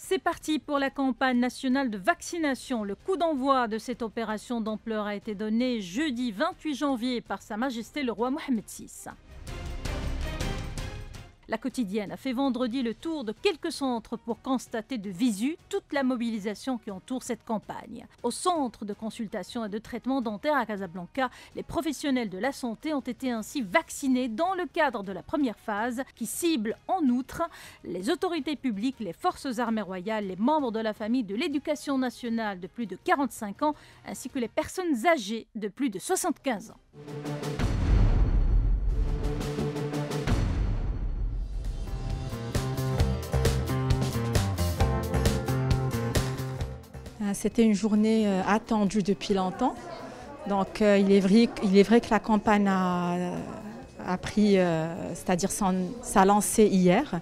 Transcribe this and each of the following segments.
C'est parti pour la campagne nationale de vaccination. Le coup d'envoi de cette opération d'ampleur a été donné jeudi 28 janvier par Sa Majesté le roi Mohammed VI. La quotidienne a fait vendredi le tour de quelques centres pour constater de visu toute la mobilisation qui entoure cette campagne. Au centre de consultation et de traitement dentaire à Casablanca, les professionnels de la santé ont été ainsi vaccinés dans le cadre de la première phase qui cible en outre les autorités publiques, les forces armées royales, les membres de la famille de l'éducation nationale de plus de 45 ans ainsi que les personnes âgées de plus de 75 ans. C'était une journée attendue depuis longtemps. Donc il est vrai que la campagne a pris, c'est-à-dire sa lancée hier.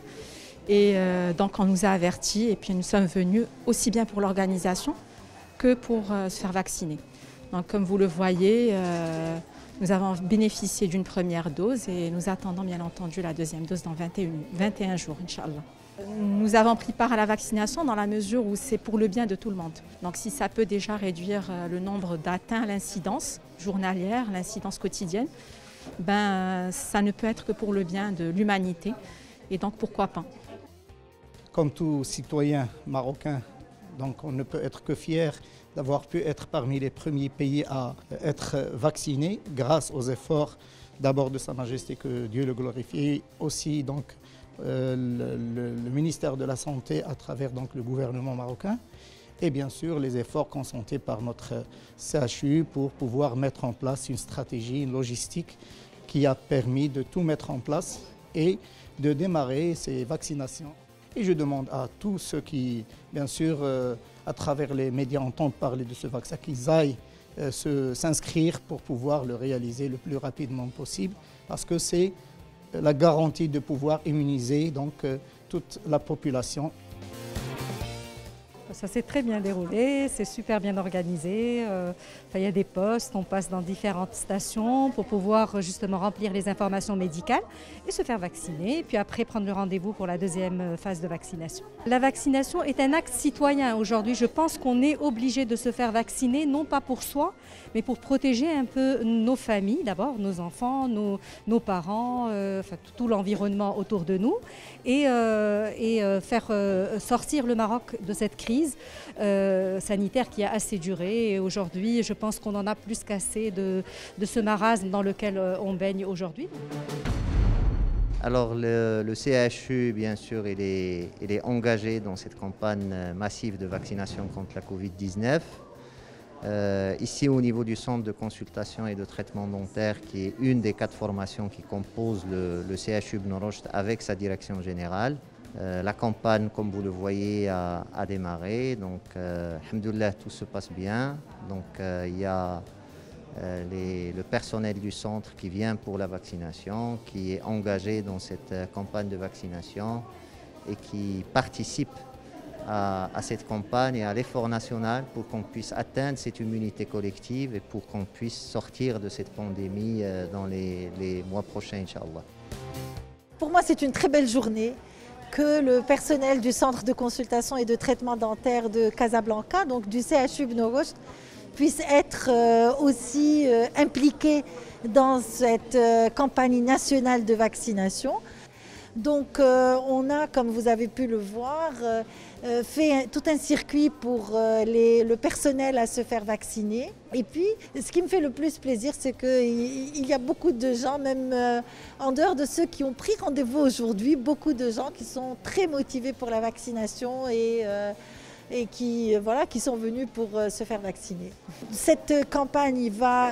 Et donc on nous a avertis et puis nous sommes venus aussi bien pour l'organisation que pour se faire vacciner. Donc comme vous le voyez, nous avons bénéficié d'une première dose et nous attendons bien entendu la deuxième dose dans 21 jours, Inch'Allah. Nous avons pris part à la vaccination dans la mesure où c'est pour le bien de tout le monde. Donc si ça peut déjà réduire le nombre d'atteints à l'incidence journalière, l'incidence quotidienne, ça ne peut être que pour le bien de l'humanité. Et donc pourquoi pas? Comme tout citoyen marocain, donc on ne peut être que fier d'avoir pu être parmi les premiers pays à être vaccinés grâce aux efforts d'abord de Sa Majesté, que Dieu le glorifie, aussi donc le ministère de la Santé à travers donc, le gouvernement marocain et bien sûr les efforts consentis par notre CHU pour pouvoir mettre en place une stratégie, une logistique qui a permis de tout mettre en place et de démarrer ces vaccinations. Et je demande à tous ceux qui, bien sûr, à travers les médias entendent parler de ce vaccin, qu'ils aillent s'inscrire pour pouvoir le réaliser le plus rapidement possible parce que c'est la garantie de pouvoir immuniser donc, toute la population. Ça s'est très bien déroulé, c'est super bien organisé. Il y a des postes, on passe dans différentes stations pour pouvoir justement remplir les informations médicales et se faire vacciner. Et puis après prendre le rendez-vous pour la deuxième phase de vaccination. La vaccination est un acte citoyen aujourd'hui. Je pense qu'on est obligé de se faire vacciner, non pas pour soi, mais pour protéger un peu nos familles d'abord, nos enfants, nos parents, tout l'environnement autour de nous et faire sortir le Maroc de cette crise sanitaire qui a assez duré. Et aujourd'hui, je pense qu'on en a plus qu'assez de ce marasme dans lequel on baigne aujourd'hui. Alors le CHU, bien sûr, il est engagé dans cette campagne massive de vaccination contre la Covid-19. Ici, au niveau du centre de consultation et de traitement dentaire, qui est une des 4 formations qui composent le CHU Ibn Rushd avec sa direction générale, la campagne, comme vous le voyez, a démarré. Donc, alhamdoulilah, tout se passe bien. Donc, il y a le personnel du centre qui vient pour la vaccination, qui est engagé dans cette campagne de vaccination et qui participe à cette campagne et à l'effort national pour qu'on puisse atteindre cette immunité collective et pour qu'on puisse sortir de cette pandémie dans les mois prochains, Inch'Allah. Pour moi, c'est une très belle journée que le personnel du centre de consultation et de traitement dentaire de Casablanca, donc du CHU Ibn Rushd, puisse être aussi impliqué dans cette campagne nationale de vaccination. Donc on a, comme vous avez pu le voir, fait tout un circuit pour le personnel à se faire vacciner. Et puis, ce qui me fait le plus plaisir, c'est qu'il y a beaucoup de gens, même en dehors de ceux qui ont pris rendez-vous aujourd'hui, beaucoup de gens qui sont très motivés pour la vaccination et qui sont venus pour se faire vacciner. Cette campagne va,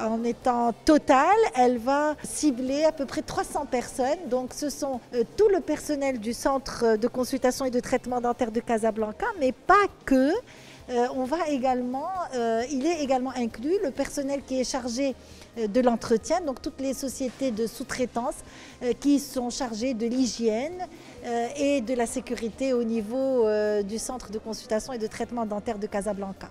en étant totale, elle va cibler à peu près 300 personnes. Donc ce sont tout le personnel du centre de consultation et de traitement dentaire de Casablanca, mais pas que. Il est également inclus le personnel qui est chargé de l'entretien, donc toutes les sociétés de sous-traitance qui sont chargées de l'hygiène et de la sécurité au niveau du centre de consultation et de traitement dentaire de Casablanca.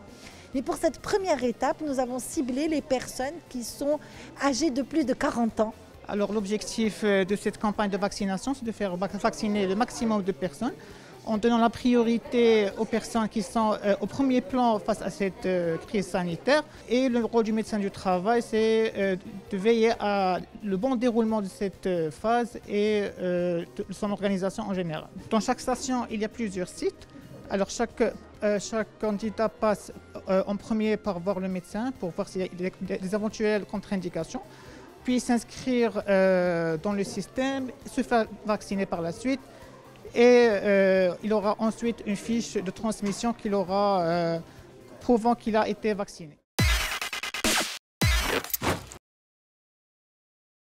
Mais pour cette première étape, nous avons ciblé les personnes qui sont âgées de plus de 40 ans. Alors l'objectif de cette campagne de vaccination, c'est de faire vacciner le maximum de personnes. en donnant la priorité aux personnes qui sont au premier plan face à cette crise sanitaire. Et le rôle du médecin du travail, c'est de veiller à le bon déroulement de cette phase et de son organisation en général. Dans chaque station, il y a plusieurs sites. Alors chaque candidat passe en premier par voir le médecin pour voir s'il y a des éventuelles contre-indications, puis s'inscrire dans le système, se faire vacciner par la suite et il aura ensuite une fiche de transmission qu'il aura prouvant qu'il a été vacciné.